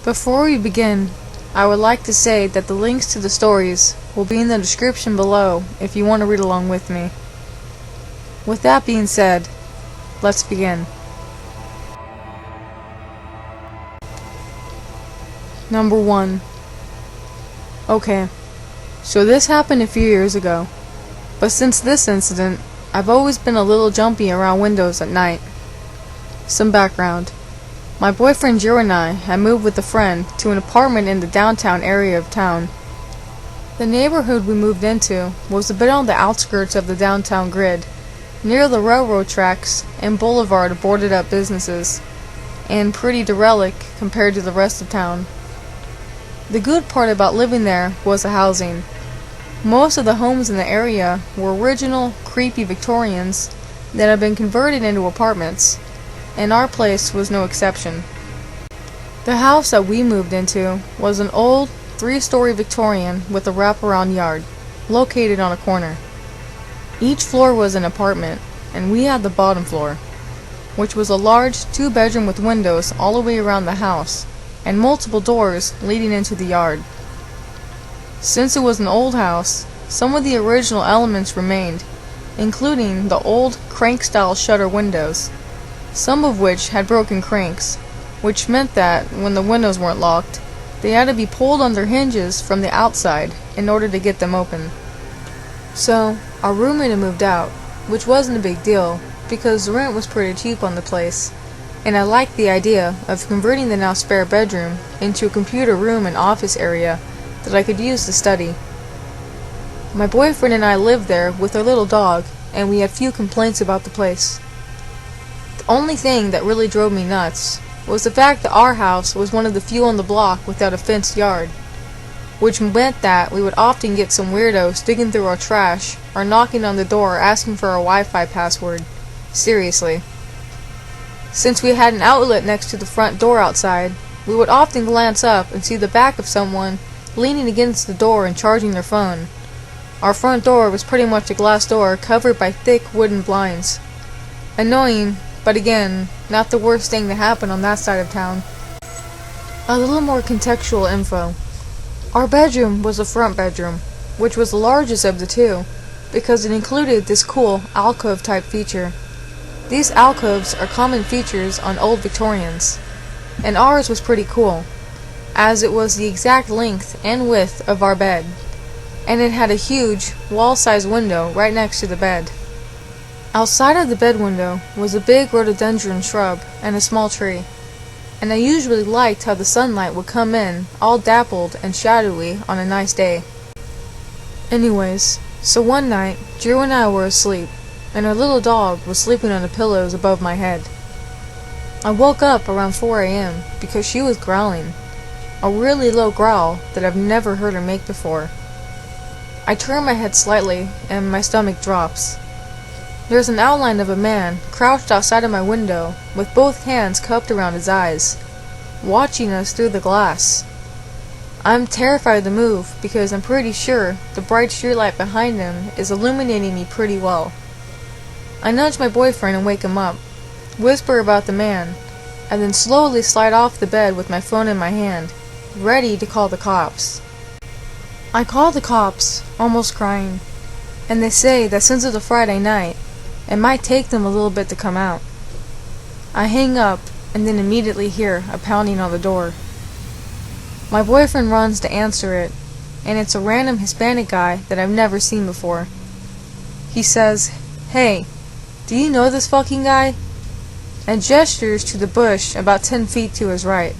Before we begin, I would like to say that the links to the stories will be in the description below if you want to read along with me. With that being said, let's begin. Number 1. Okay, so this happened a few years ago, but since this incident, I've always been a little jumpy around windows at night. Some background. My boyfriend Drew and I had moved with a friend to an apartment in the downtown area of town. The neighborhood we moved into was a bit on the outskirts of the downtown grid, near the railroad tracks and boulevard of boarded up businesses, and pretty derelict compared to the rest of town. The good part about living there was the housing. Most of the homes in the area were original, creepy Victorians that had been converted into apartments, and our place was no exception. The house that we moved into was an old, 3-story Victorian with a wraparound yard, located on a corner. Each floor was an apartment, and we had the bottom floor, which was a large 2-bedroom with windows all the way around the house, and multiple doors leading into the yard. Since it was an old house, some of the original elements remained, including the old crank-style shutter windows, some of which had broken cranks, which meant that, when the windows weren't locked, they had to be pulled on their hinges from the outside in order to get them open. So, our roommate had moved out, which wasn't a big deal, because the rent was pretty cheap on the place, and I liked the idea of converting the now spare bedroom into a computer room and office area that I could use to study. My boyfriend and I lived there with our little dog, and we had few complaints about the place. The only thing that really drove me nuts was the fact that our house was one of the few on the block without a fenced yard, which meant that we would often get some weirdos digging through our trash or knocking on the door asking for our Wi-Fi password. Seriously. Since we had an outlet next to the front door outside, we would often glance up and see the back of someone leaning against the door and charging their phone. Our front door was pretty much a glass door covered by thick wooden blinds. Annoying, but again, not the worst thing to happen on that side of town. A little more contextual info. Our bedroom was the front bedroom, which was the largest of the two, because it included this cool alcove type feature. These alcoves are common features on old Victorians, and ours was pretty cool, as it was the exact length and width of our bed, and it had a huge, wall-sized window right next to the bed. Outside of the bed window was a big rhododendron shrub and a small tree, and I usually liked how the sunlight would come in all dappled and shadowy on a nice day. Anyways, so one night, Drew and I were asleep, and our little dog was sleeping on the pillows above my head. I woke up around 4 a.m. because she was growling, a really low growl that I've never heard her make before. I turn my head slightly, and my stomach drops. There's an outline of a man crouched outside of my window with both hands cupped around his eyes, watching us through the glass. I'm terrified to move because I'm pretty sure the bright streetlight behind him is illuminating me pretty well. I nudge my boyfriend and wake him up, whisper about the man, and then slowly slide off the bed with my phone in my hand, ready to call the cops. I call the cops, almost crying, and they say that since it's a Friday night, it might take them a little bit to come out. I hang up and then immediately hear a pounding on the door. My boyfriend runs to answer it, and it's a random Hispanic guy that I've never seen before. He says, "Hey, do you know this fucking guy?" and gestures to the bush about 10 feet to his right.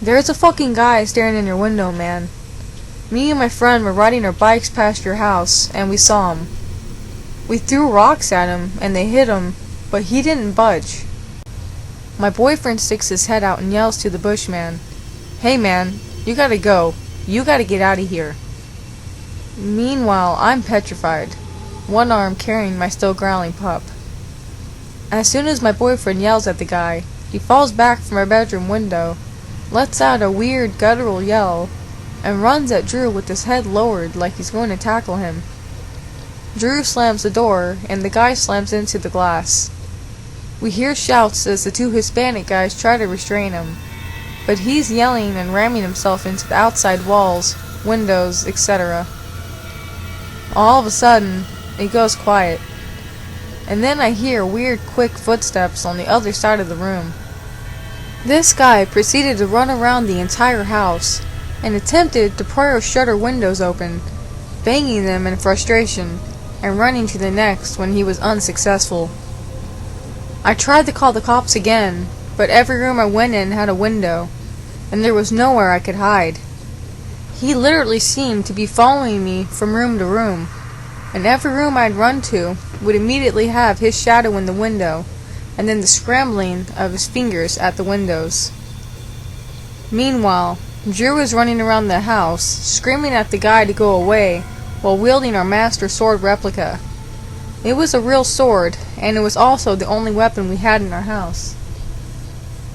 "There's a fucking guy staring in your window, man. Me and my friend were riding our bikes past your house, and we saw him. We threw rocks at him, and they hit him, but he didn't budge." My boyfriend sticks his head out and yells to the bushman, "Hey man, you gotta go. You gotta get out of here." Meanwhile, I'm petrified, one arm carrying my still growling pup. As soon as my boyfriend yells at the guy, he falls back from our bedroom window, lets out a weird guttural yell, and runs at Drew with his head lowered like he's going to tackle him. Drew slams the door, and the guy slams into the glass. We hear shouts as the two Hispanic guys try to restrain him, but he's yelling and ramming himself into the outside walls, windows, etc. All of a sudden, it goes quiet, and then I hear weird quick footsteps on the other side of the room. This guy proceeded to run around the entire house and attempted to pry our shutter windows open, banging them in frustration and running to the next when he was unsuccessful. I tried to call the cops again, but every room I went in had a window, and there was nowhere I could hide. He literally seemed to be following me from room to room, and every room I'd run to would immediately have his shadow in the window, and then the scrambling of his fingers at the windows. Meanwhile, Drew was running around the house, screaming at the guy to go away, while wielding our master sword replica. It was a real sword, and it was also the only weapon we had in our house.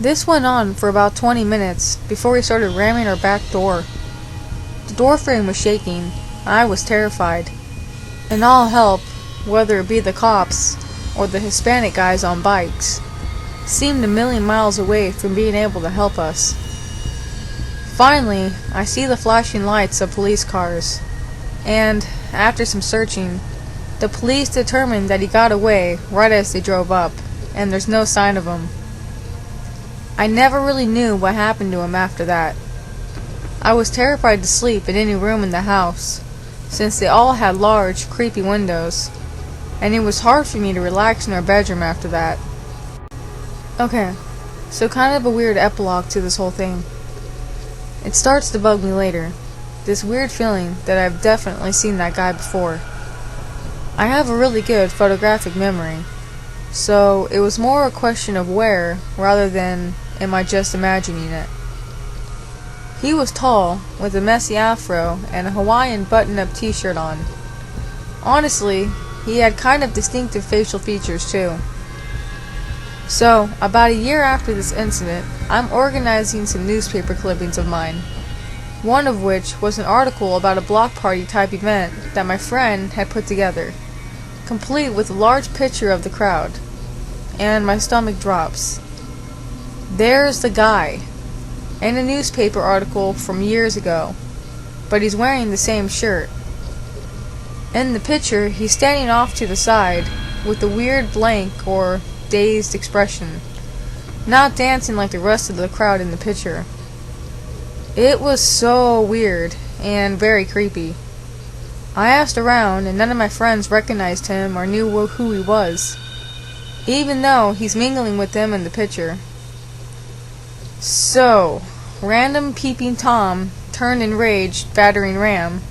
This went on for about 20 minutes before he started ramming our back door. The door frame was shaking, and I was terrified. And all help, whether it be the cops or the Hispanic guys on bikes, seemed a million miles away from being able to help us. Finally, I see the flashing lights of police cars, and, after some searching, the police determined that he got away right as they drove up, and there's no sign of him. I never really knew what happened to him after that. I was terrified to sleep in any room in the house, since they all had large, creepy windows, and it was hard for me to relax in our bedroom after that. Okay, so kind of a weird epilogue to this whole thing. It starts to bug me later, this weird feeling that I've definitely seen that guy before. I have a really good photographic memory, so it was more a question of where rather than am I just imagining it. He was tall, with a messy afro and a Hawaiian button-up t-shirt on. Honestly, he had kind of distinctive facial features too. So, about a year after this incident, I'm organizing some newspaper clippings of mine, one of which was an article about a block party type event that my friend had put together, complete with a large picture of the crowd, and my stomach drops. There's the guy, in a newspaper article from years ago, but he's wearing the same shirt. In the picture, he's standing off to the side, with a weird blank or dazed expression, not dancing like the rest of the crowd in the picture. It was so weird, and very creepy. I asked around, and none of my friends recognized him or knew who he was, even though he's mingling with them in the picture. So, random peeping Tom turned enraged battering ram.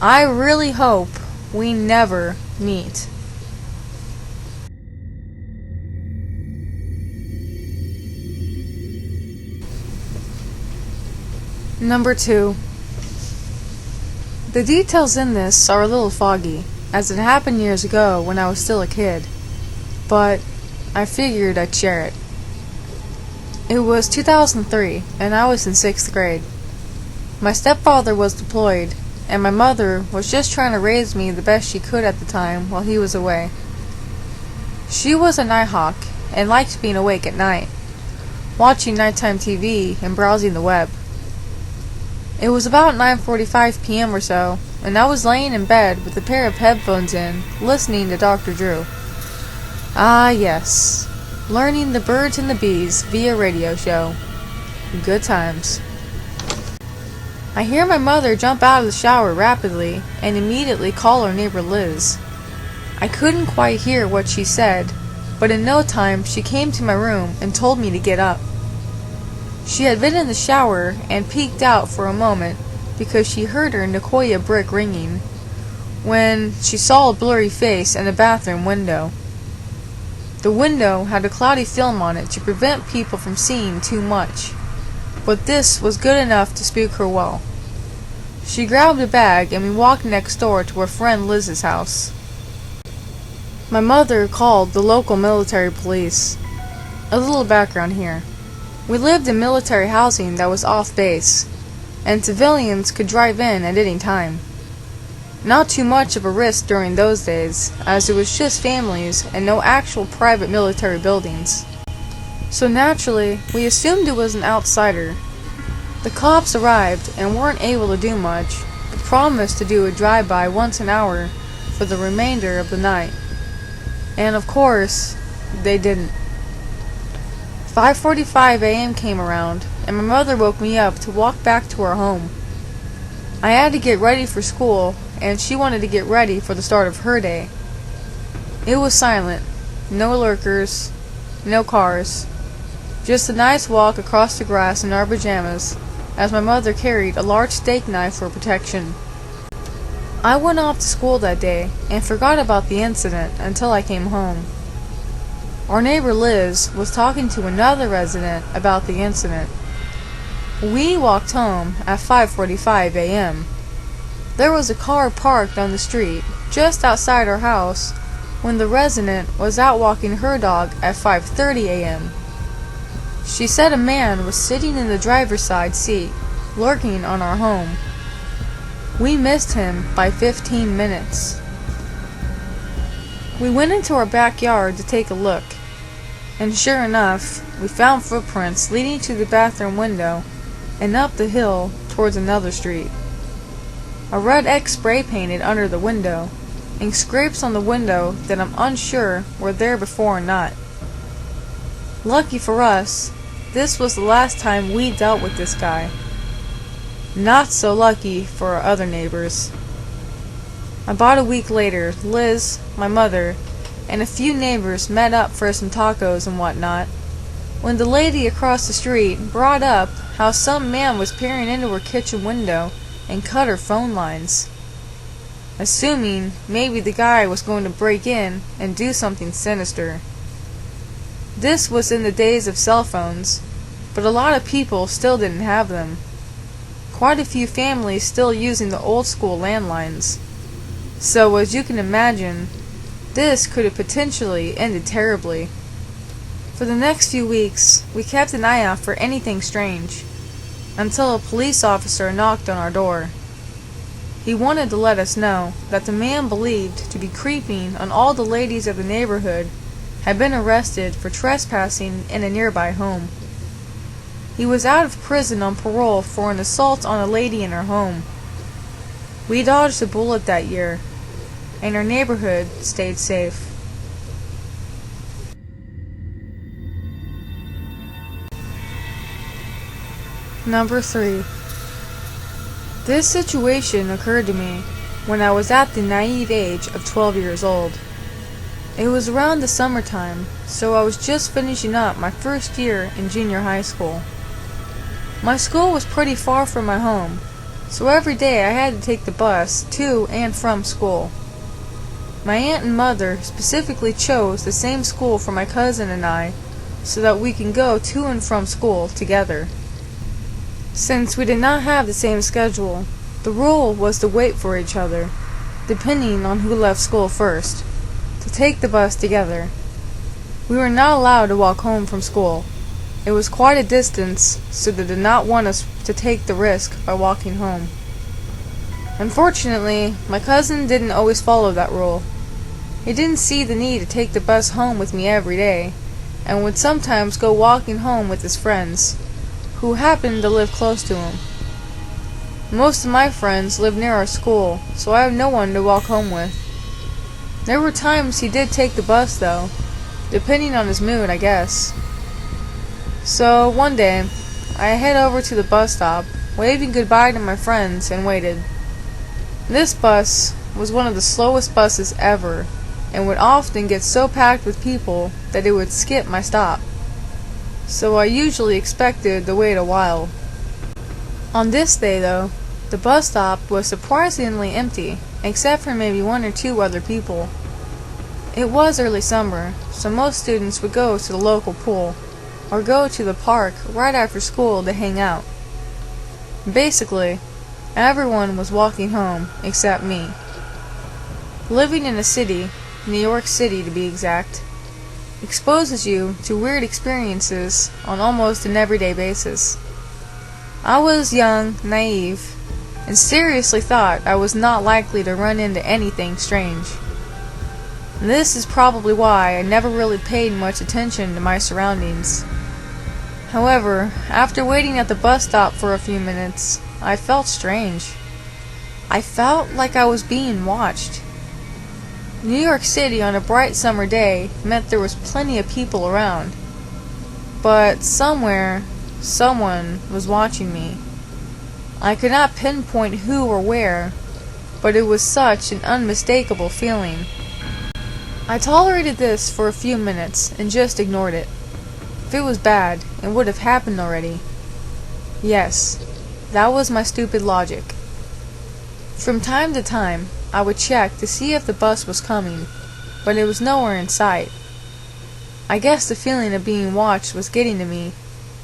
I really hope we never meet. Number 2. The details in this are a little foggy, as it happened years ago when I was still a kid, but I figured I'd share it. It was 2003, and I was in 6th grade. My stepfather was deployed, and my mother was just trying to raise me the best she could at the time while he was away. She was a nighthawk, and liked being awake at night, watching nighttime TV and browsing the web. It was about 9:45 p.m. or so, and I was laying in bed with a pair of headphones in, listening to Dr. Drew. Ah yes, learning the birds and the bees via radio show. Good times. I hear my mother jump out of the shower rapidly and immediately call our neighbor Liz. I couldn't quite hear what she said, but in no time she came to my room and told me to get up. She had been in the shower and peeked out for a moment because she heard her Nicoya brick ringing when she saw a blurry face in the bathroom window. The window had a cloudy film on it to prevent people from seeing too much, but this was good enough to spook her well. She grabbed a bag and we walked next door to her friend Liz's house. My mother called the local military police. A little background here. We lived in military housing that was off base, and civilians could drive in at any time. Not too much of a risk during those days, as it was just families and no actual private military buildings. So naturally, we assumed it was an outsider. The cops arrived and weren't able to do much, but promised to do a drive-by once an hour for the remainder of the night. And of course, they didn't. 5:45 a.m. came around, and my mother woke me up to walk back to our home. I had to get ready for school, and she wanted to get ready for the start of her day. It was silent. No lurkers, no cars. Just a nice walk across the grass in our pajamas, as my mother carried a large steak knife for protection. I went off to school that day and forgot about the incident until I came home. Our neighbor Liz was talking to another resident about the incident. We walked home at 5:45 a.m. There was a car parked on the street just outside our house when the resident was out walking her dog at 5:30 a.m. She said a man was sitting in the driver's side seat, lurking on our home. We missed him by 15 minutes. We went into our backyard to take a look, and sure enough, we found footprints leading to the bathroom window and up the hill towards another street. A red X spray painted under the window, and scrapes on the window that I'm unsure were there before or not. Lucky for us, this was the last time we dealt with this guy. Not so lucky for our other neighbors. About a week later, Liz, my mother, and a few neighbors met up for some tacos and whatnot, when the lady across the street brought up how some man was peering into her kitchen window and cut her phone lines, assuming maybe the guy was going to break in and do something sinister. This was in the days of cell phones, but a lot of people still didn't have them. Quite a few families still using the old school landlines. So as you can imagine, this could have potentially ended terribly. For the next few weeks, we kept an eye out for anything strange, until a police officer knocked on our door. He wanted to let us know that the man believed to be creeping on all the ladies of the neighborhood had been arrested for trespassing in a nearby home. He was out of prison on parole for an assault on a lady in her home. We dodged a bullet that year, and our neighborhood stayed safe. Number 3. This situation occurred to me when I was at the naive age of 12 years old. It was around the summertime, so I was just finishing up my first year in junior high school. My school was pretty far from my home, so every day I had to take the bus to and from school. My aunt and mother specifically chose the same school for my cousin and I so that we can go to and from school together. Since we did not have the same schedule, the rule was to wait for each other, depending on who left school first, to take the bus together. We were not allowed to walk home from school. It was quite a distance, so they did not want us to take the risk by walking home. Unfortunately, my cousin didn't always follow that rule. He didn't see the need to take the bus home with me every day, and would sometimes go walking home with his friends, who happened to live close to him. Most of my friends lived near our school, so I had no one to walk home with. There were times he did take the bus, though, depending on his mood, I guess. So, one day, I head over to the bus stop, waving goodbye to my friends, and waited. This bus was one of the slowest buses ever, and would often get so packed with people that it would skip my stop. So I usually expected to wait a while. On this day, though, the bus stop was surprisingly empty, except for maybe one or two other people. It was early summer, so most students would go to the local pool, or go to the park right after school to hang out. Basically, everyone was walking home except me. Living in a city, New York City to be exact, exposes you to weird experiences on almost an everyday basis. I was young, naive, and seriously thought I was not likely to run into anything strange. This is probably why I never really paid much attention to my surroundings, However, after waiting at the bus stop for a few minutes, I felt strange. I felt like I was being watched. New York City on a bright summer day meant there was plenty of people around. But somewhere, someone was watching me. I could not pinpoint who or where, but it was such an unmistakable feeling. I tolerated this for a few minutes and just ignored it. If it was bad, it would have happened already. Yes, that was my stupid logic. From time to time, I would check to see if the bus was coming, but it was nowhere in sight. I guess the feeling of being watched was getting to me,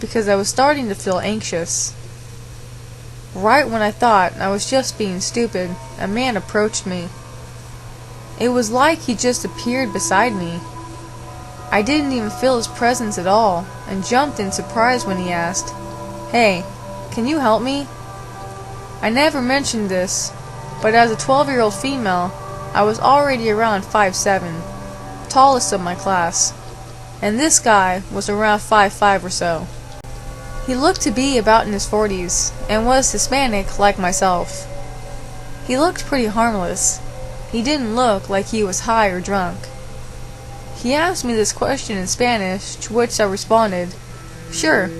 because I was starting to feel anxious. Right when I thought I was just being stupid, a man approached me. It was like he just appeared beside me. I didn't even feel his presence at all, and jumped in surprise when he asked, "Hey, can you help me?" I never mentioned this, but as a 12-year-old female, I was already around 5'7", tallest of my class, and this guy was around 5'5" or so. He looked to be about in his 40s, and was Hispanic like myself. He looked pretty harmless. He didn't look like he was high or drunk. He asked me this question in Spanish, to which I responded, "Sure,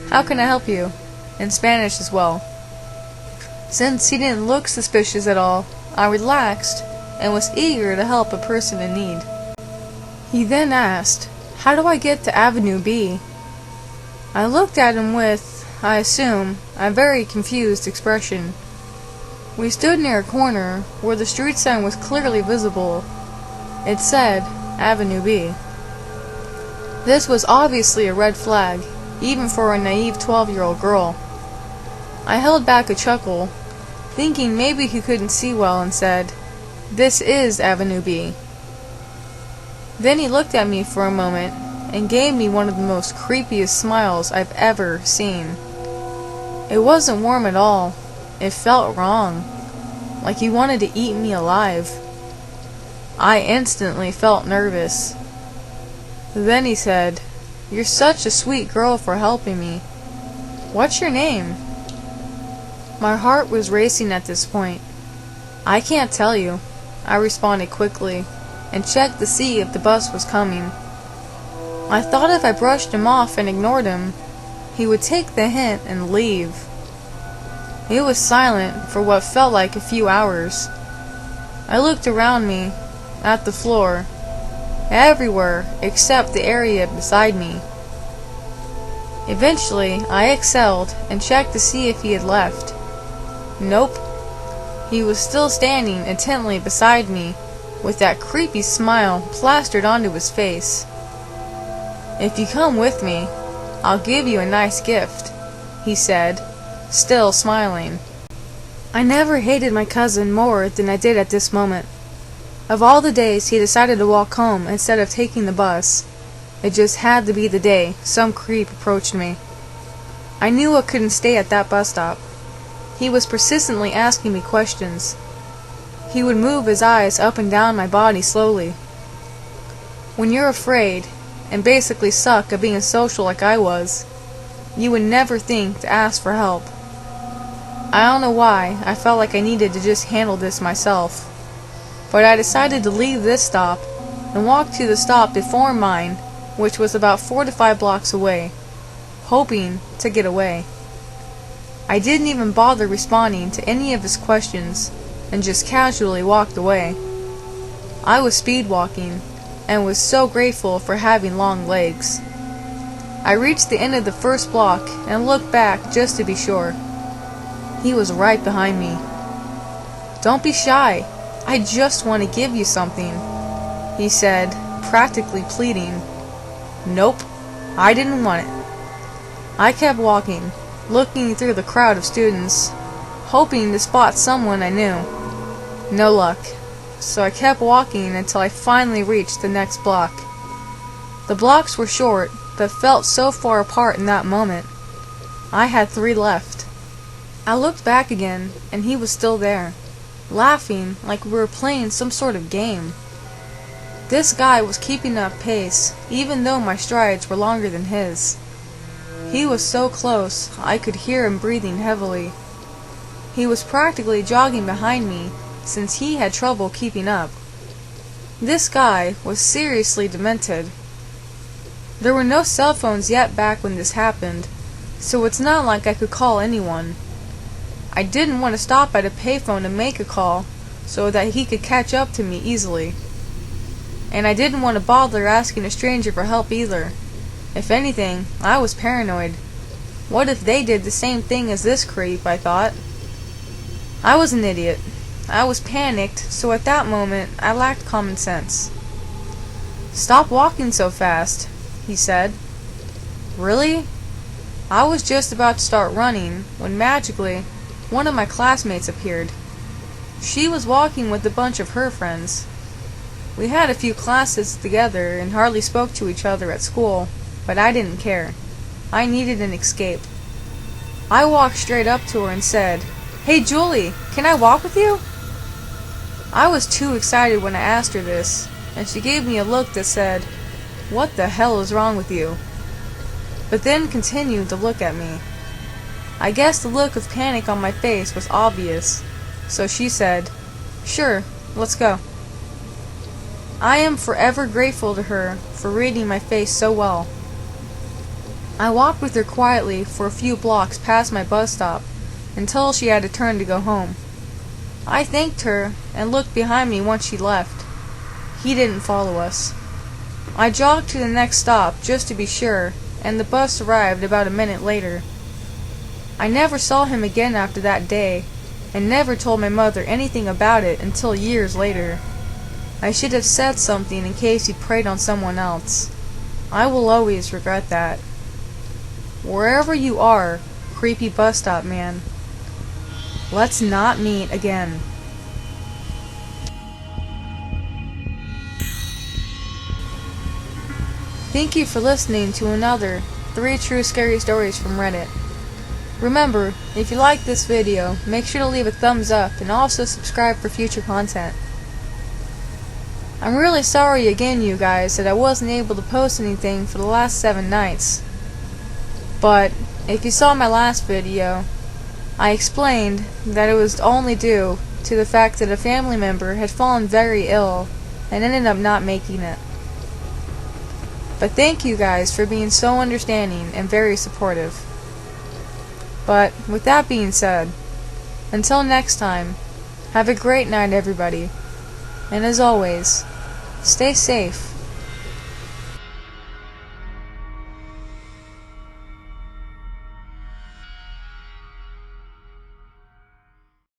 how can I help you?" in Spanish as well. Since he didn't look suspicious at all, I relaxed and was eager to help a person in need. He then asked, "How do I get to Avenue B?" I looked at him with, I assume, a very confused expression. We stood near a corner where the street sign was clearly visible. It said, Avenue B. This was obviously a red flag, even for a naive 12-year-old girl. I held back a chuckle, thinking maybe he couldn't see well, and said, "This is Avenue B." Then he looked at me for a moment and gave me one of the most creepiest smiles I've ever seen. It wasn't warm at all. It felt wrong, like he wanted to eat me alive. I instantly felt nervous. Then he said, "You're such a sweet girl for helping me. What's your name?" My heart was racing at this point. "I can't tell you," I responded quickly, and checked to see if the bus was coming. I thought if I brushed him off and ignored him, he would take the hint and leave. It was silent for what felt like a few hours. I looked around me, at the floor, everywhere except the area beside me. Eventually, I exhaled and checked to see if he had left. Nope. He was still standing intently beside me, with that creepy smile plastered onto his face. "If you come with me, I'll give you a nice gift," he said, still smiling. I never hated my cousin more than I did at this moment. Of all the days he decided to walk home instead of taking the bus, it just had to be the day some creep approached me. I knew I couldn't stay at that bus stop. He was persistently asking me questions. He would move his eyes up and down my body slowly. When you're afraid, and basically suck at being social like I was, you would never think to ask for help. I don't know why I felt like I needed to just handle this myself, but I decided to leave this stop and walk to the stop before mine, which was about 4 to 5 blocks away, hoping to get away. I didn't even bother responding to any of his questions and just casually walked away. I was speed walking and was so grateful for having long legs. I reached the end of the first block and looked back just to be sure. He was right behind me. "Don't be shy. I just want to give you something," he said, practically pleading. Nope, I didn't want it. I kept walking, looking through the crowd of students, hoping to spot someone I knew. No luck. So I kept walking until I finally reached the next block. The blocks were short, but felt so far apart in that moment. I had 3 left. I looked back again, and he was still there, laughing like we were playing some sort of game. This guy was keeping up pace, even though my strides were longer than his. He was so close, I could hear him breathing heavily. He was practically jogging behind me, since he had trouble keeping up. This guy was seriously demented. There were no cell phones yet back when this happened, so it's not like I could call anyone. I didn't want to stop at a payphone to make a call, so that he could catch up to me easily. And I didn't want to bother asking a stranger for help either. If anything, I was paranoid. What if they did the same thing as this creep, I thought. I was an idiot. I was panicked, so at that moment, I lacked common sense. "Stop walking so fast," he said. Really? I was just about to start running, when magically, one of my classmates appeared. She was walking with a bunch of her friends. We had a few classes together and hardly spoke to each other at school, but I didn't care. I needed an escape. I walked straight up to her and said, "Hey Julie, can I walk with you?" I was too excited when I asked her this, and she gave me a look that said, "What the hell is wrong with you?" But then continued to look at me. I guess the look of panic on my face was obvious, so she said, "Sure, let's go." I am forever grateful to her for reading my face so well. I walked with her quietly for a few blocks past my bus stop until she had to turn to go home. I thanked her and looked behind me once she left. He didn't follow us. I jogged to the next stop just to be sure, and the bus arrived about a minute later. I never saw him again after that day, and never told my mother anything about it until years later. I should have said something in case he preyed on someone else. I will always regret that. Wherever you are, creepy bus stop man, let's not meet again. Thank you for listening to another 3 True Scary Stories from Reddit. Remember, if you like this video, make sure to leave a thumbs up and also subscribe for future content. I'm really sorry again, you guys, that I wasn't able to post anything for the last 7 nights. But, if you saw my last video, I explained that it was only due to the fact that a family member had fallen very ill and ended up not making it. But thank you guys for being so understanding and very supportive. But, with that being said, until next time, have a great night everybody, and as always, stay safe.